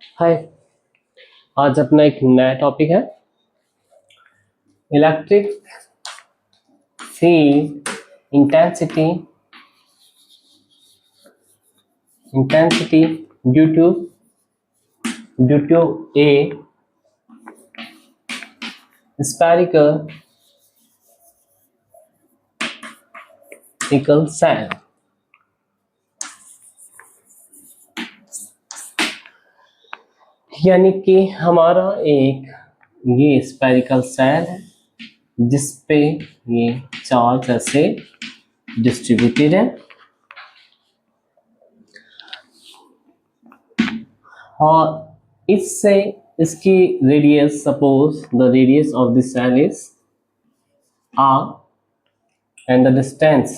हाय। आज अपना एक नया टॉपिक है electric field intensity due to a spherical cell। यानी कि हमारा एक ये स्पेरिकल सेल है जिस पे ये चार्ज ऐसे डिस्ट्रीब्यूटेड है और इससे इसकी radius, suppose the radius of this shell is r and the distance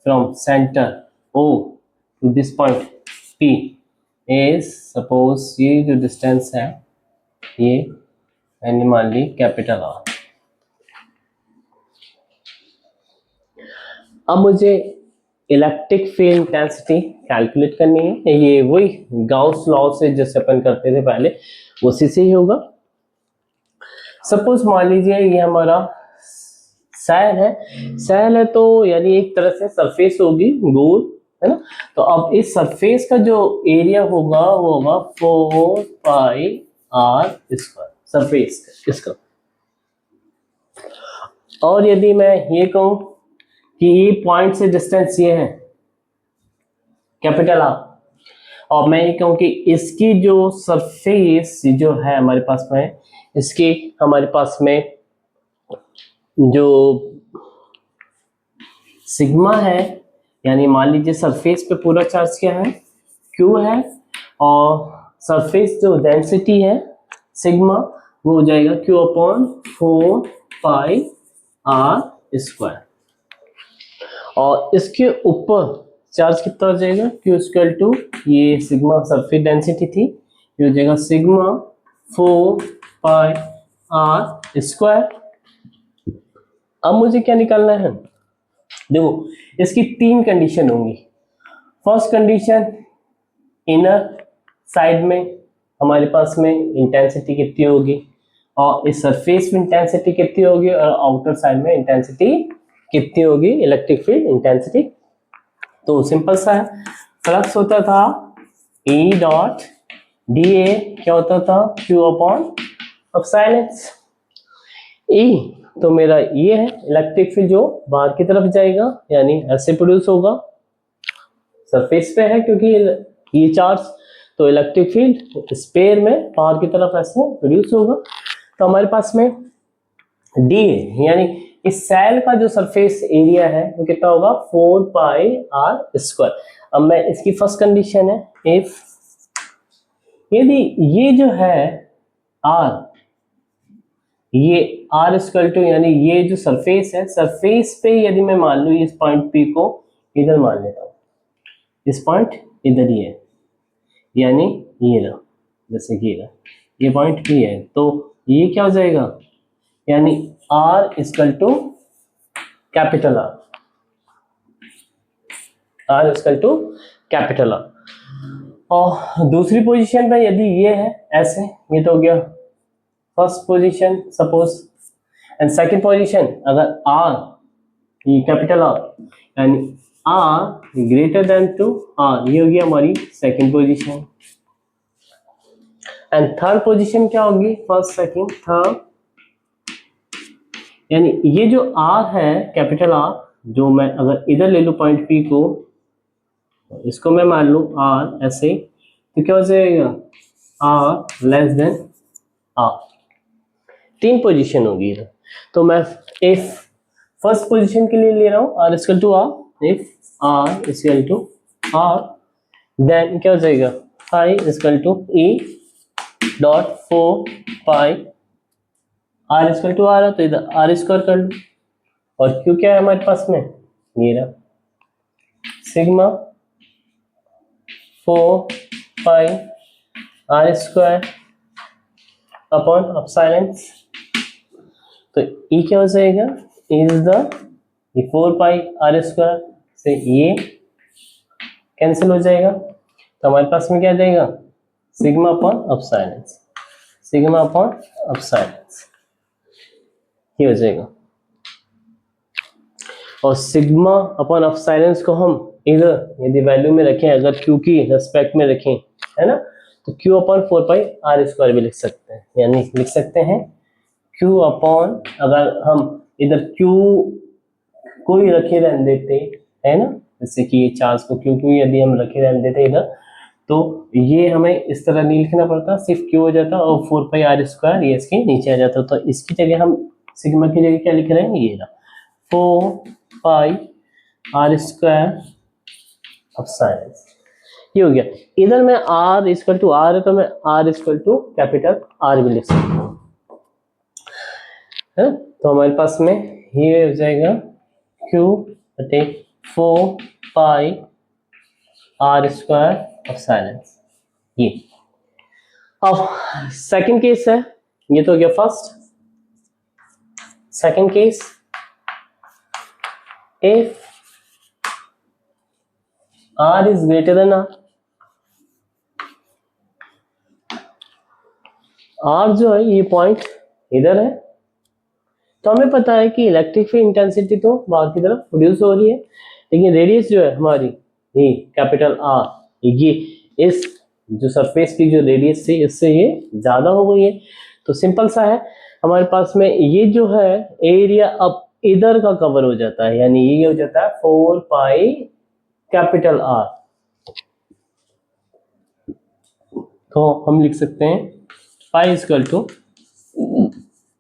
from center O to this point P is, suppose ये जो distance है ये मैंने मान ली कैपिटल R। अब मुझे इलेक्ट्रिक फील्ड इंटेंसिटी कैलकुलेट करनी है। ये वही गाउस लॉ से जैसे अपन करते थे पहले उसी से ही होगा। सपोज मान लीजिए ये हमारा सेल है तो यानी एक तरह से सरफेस होगी गोल, है ना। तो अब इस सरफेस का जो एरिया होगा वो होगा 4 पाई r स्क्वायर सरफेस इसका। और यदि मैं ये कहूं कि ये पॉइंट से डिस्टेंस ये है कैपिटल R, और मैं ये कहूं कि इसकी जो सरफेस जो है हमारे पास में, इसकी हमारे पास में जो सिग्मा है, यानी मान लीजिए सरफेस पे पूरा चार्ज क्या है Q है, और सरफेस जो डेंसिटी है सिग्मा वो हो जाएगा Q upon 4 pi r square. और इसके ऊपर चार्ज कितना हो जाएगा Q स्क्वायर टू ये सिग्मा सरफेस डेंसिटी थी, ये हो जाएगा सिग्मा 4 पाई r स्क्वायर। अब मुझे क्या निकालना है, देखो इसकी तीन कंडीशन होंगी। फर्स्ट कंडीशन, इनर साइड में हमारे पास में इंटेंसिटी कितनी होगी और इस सरफेस में इंटेंसिटी कितनी होगी और आउटर साइड में इंटेंसिटी कितनी होगी, इलेक्ट्रिक फील्ड इंटेंसिटी। तो सिंपल सा है, फ्लक्स होता था E डॉट dA, क्या होता था Q अपॉन एप्सिलॉन E। तो मेरा ये है इलेक्ट्रिक फील्ड जो बाहर की तरफ जाएगा, यानी ऐसे प्रोड्यूस होगा, सरफेस पे है क्योंकि ये चार्ज, तो इलेक्ट्रिक फील्ड स्पेयर में बाहर की तरफ ऐसे प्रोड्यूस होगा। तो हमारे पास में डी यानी इस सेल का जो सरफेस एरिया है वो कितना होगा 4 पाई r स्क्वायर। अब मैं इसकी फर्स्ट कंडीशन है, इफ यदि ये जो है r, ये r स्क्वायर टू यानी ये जो सरफेस है, सरफेस पे यदि मैं मान लू इस पॉइंट P को इधर मान लेता हूं, इस पॉइंट इधर ही है, यानी ये रहा, जैसे कि ये पॉइंट P है, तो ये क्या हो जाएगा, यानी r equal to capital R equal to capital R। और दूसरी पोजीशन पे यदि ये है ऐसे, ये तो हो गया first position suppose, and second position अगर r ये कैपिटल R यानी r greater than two r, ये हो गया हमारी second position. And third position क्या होगी, फर्स्ट सेकंड थर्ड, यानी ये जो r है कैपिटल R, जो मैं अगर इधर ले लूं पॉइंट P को, इसको मैं मान लूं r ऐसे, तो क्या हो जाएगा r लेस देन r। तीन पोजीशन होगी इधर। तो मैं इफ फर्स्ट पोजीशन के लिए ले रहा हूं r equal to r, if r equal to r, then क्या हो जाएगा I equal to E dot 4 pi r equal to r है तो इधर r स्क्वायर कर लो, और Q क्या है हमारे पास में, ये रहा sigma 4 pi r square upon epsilon. तो E क्या हो जाएगा, is the 4 pi r square से ये कैंसिल हो जाएगा, तो हमारे पास में क्या आ जाएगा sigma upon epsilon, sigma upon epsilon ये हो जाएगा। और सिग्मा अपॉन एप्सिलॉन को हम इधर यदि वैल्यू में रखें, अगर क्यू की रेस्पेक्ट में रखें, है ना, तो क्यू अपॉन 4πr² भी लिख सकते हैं, यानी लिख सकते हैं क्यू अपॉन, अगर हम इधर क्यू को ही रखे रहने देते, है ना, जैसे कि ये चार्ज को क्यू यदि हम रखे रहने देते इधर, तो ये हमें इस तरह नहीं लिखना पड़ता, सिर्फ क्यू हो जाता और 4πr² ये इसके नीचे आ जाता। तो इसकी जगह हम सिग्मा की जगह क्या लिख रहे हैं, ये 4πr² एप्सिलॉन, ये हो गया। इधर में r इक्वल टू r है तो मैं r equal to capital R भी लिख सकता हूँ, है। तो हमारे पास में ये हो जाएगा q बटे 4πr² एप्सिलॉन। ये अब सेकंड केस है, ये तो हो गया first. Second case, if r is greater than r, r जो है ये पॉइंट इधर है, तो हमें पता है कि इलेक्ट्रिक फील्ड इंटेंसिटी तो बाहर की तरफ प्रोड्यूस हो रही है, लेकिन रेडियस जो है हमारी ये कैपिटल R, ये इस जो सरफेस की जो रेडियस थी इससे ये ज्यादा हो गई है। तो सिंपल सा है, हमारे पास में ये जो है एरिया अब इधर का कवर हो जाता है, यानी ये हो जाता है 4π कैपिटल R। तो हम लिख सकते हैं pi equal to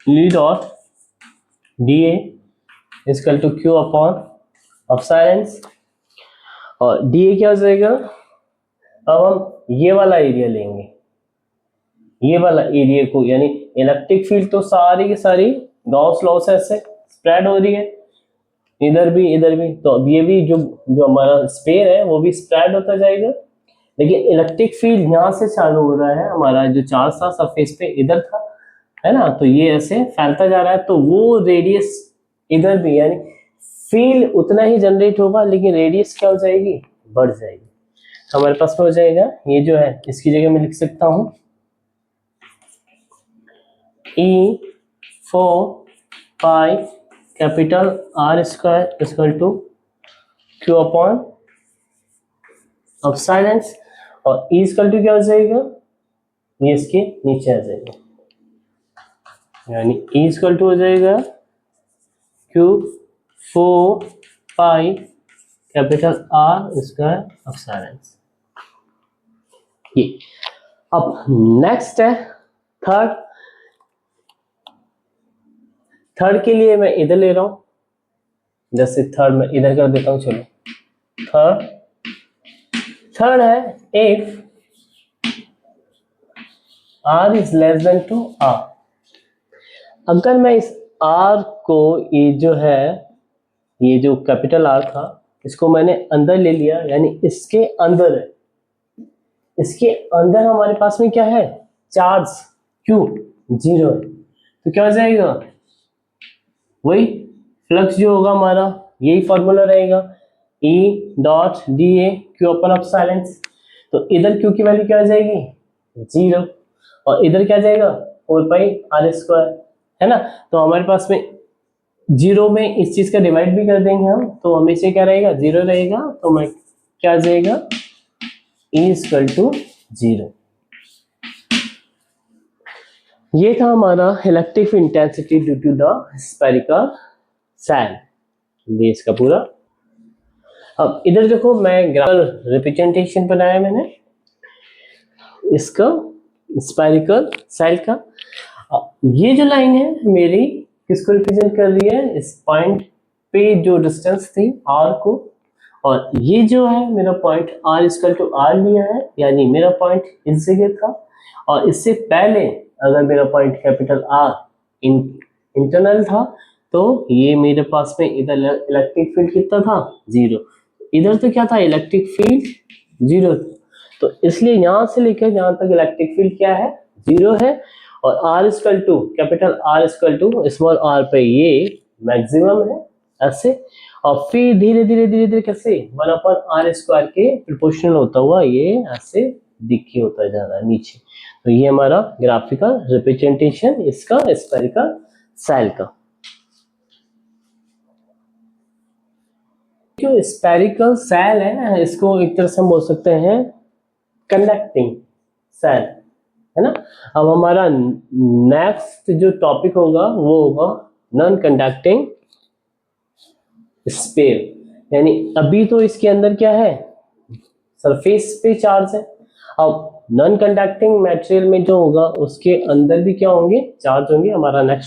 lead of dA equal to q upon epsilon, और dA क्या हो जाएगा, अब हम ये वाला एरिया लेंगे, ये वाला एरिया को, यानी इलेक्ट्रिक फील्ड तो सारी की सारी गॉस लॉ से ऐसे स्प्रेड हो रही है, इधर भी, तो अब ये भी जो हमारा स्फीयर है वो भी स्प्रेड होता जाएगा, लेकिन इलेक्ट्रिक फील्ड यहाँ से चालू हो रहा है, हमारा जो चार्ज था सरफेस पे इधर था, है ना, तो ये ऐसे फैलता जा रहा है, तो वो रेडियस इधर भी, यानी फील्ड उतना ही जनरेट होगा लेकिन रेडियस क्या हो जाएगी, बढ़ जाएगी। हमारे पास में हो जाएगा ये जो है, इसकी जगह मैं लिख सकता हूं E4π capital R² equal to q upon epsilon, और E इक्वल टू क्या हो जाएगा, ये इसके नीचे आ जाएगा, यानी E इक्वल टू हो जाएगा Q4π कैपिटल R² एप्सिलॉन। ये अब नेक्स्ट है थर्ड के लिए मैं इधर ले रहा हूं, जैसे थर्ड में इधर कर देता हूं, चलो थर्ड है if R is less than two R। अगर मैं इस R को, ये जो है, ये जो कैपिटल R था इसको मैंने अंदर ले लिया, यानी इसके अंदर है, इसके अंदर हमारे पास में क्या है, चार्ज Q 0 है, तो क्या हो जाएगा, वही फ्लक्स जो होगा हमारा, यही फॉर्मूला रहेगा E डॉट dA Q अपन एप्सिलॉन। तो इधर Q की वैल्यू क्या हो जाएगी, 0, और इधर क्या जाएगा 4πr², है ना, तो हमारे पास में 0 में इस चीज का डिवाइड भी कर देंगे हम, तो हमेशा क्या रहेगा, 0 रहेगा, तो मैं क्या आ जाएगा E इक्वल टू 0। ये था हमारा electric intensity due to the spherical shell, ये इसका पूरा। अब इधर देखो, मैं ग्राफिकल रिप्रेजेंटेशन बनाया मैंने इसका स्फेरिकल सेल का। ये जो लाइन है मेरी किसको रिप्रेजेंट कर रही है, इस पॉइंट पे जो डिस्टेंस थी r को, और ये जो है मेरा point r equal to r लिया है, यानी मेरा पॉइंट इस जगह था, और इससे पहले अगर मेरा पॉइंट कैपिटल R इंटरनल था, तो ये मेरे पास में इधर इलेक्ट्रिक फील्ड कितना था, 0, इधर तो क्या था, इलेक्ट्रिक फील्ड 0 था, तो इसलिए यहां से लेकर यहां तक इलेक्ट्रिक फील्ड क्या है, 0 है, और R equal to capital R equal to small r पे ये मैक्सिमम है ऐसे, और फिर धीरे धीरे कैसे 1/r² के प्रोपोर्शनल होता हुआ ये ऐसे दिखे होता जा रहा है नीचे। तो ये हमारा ग्राफिकल रिप्रेजेंटेशन इसका स्फेरिकल सेल का। जो स्फेरिकल सेल है ना, इसको एक तरह से हम बोल सकते हैं कंडक्टिंग सेल, है ना। अब हमारा नेक्स्ट जो टॉपिक होगा वो होगा नॉन कंडक्टिंग स्फीयर। यानी अभी तो इसके अंदर क्या है, सरफेस पे चार्ज है। अब नॉन कंडक्टिंग मटेरियल में जो होगा उसके अंदर भी क्या होंगे, चार्ज होंगे। हमारा नेक्स्ट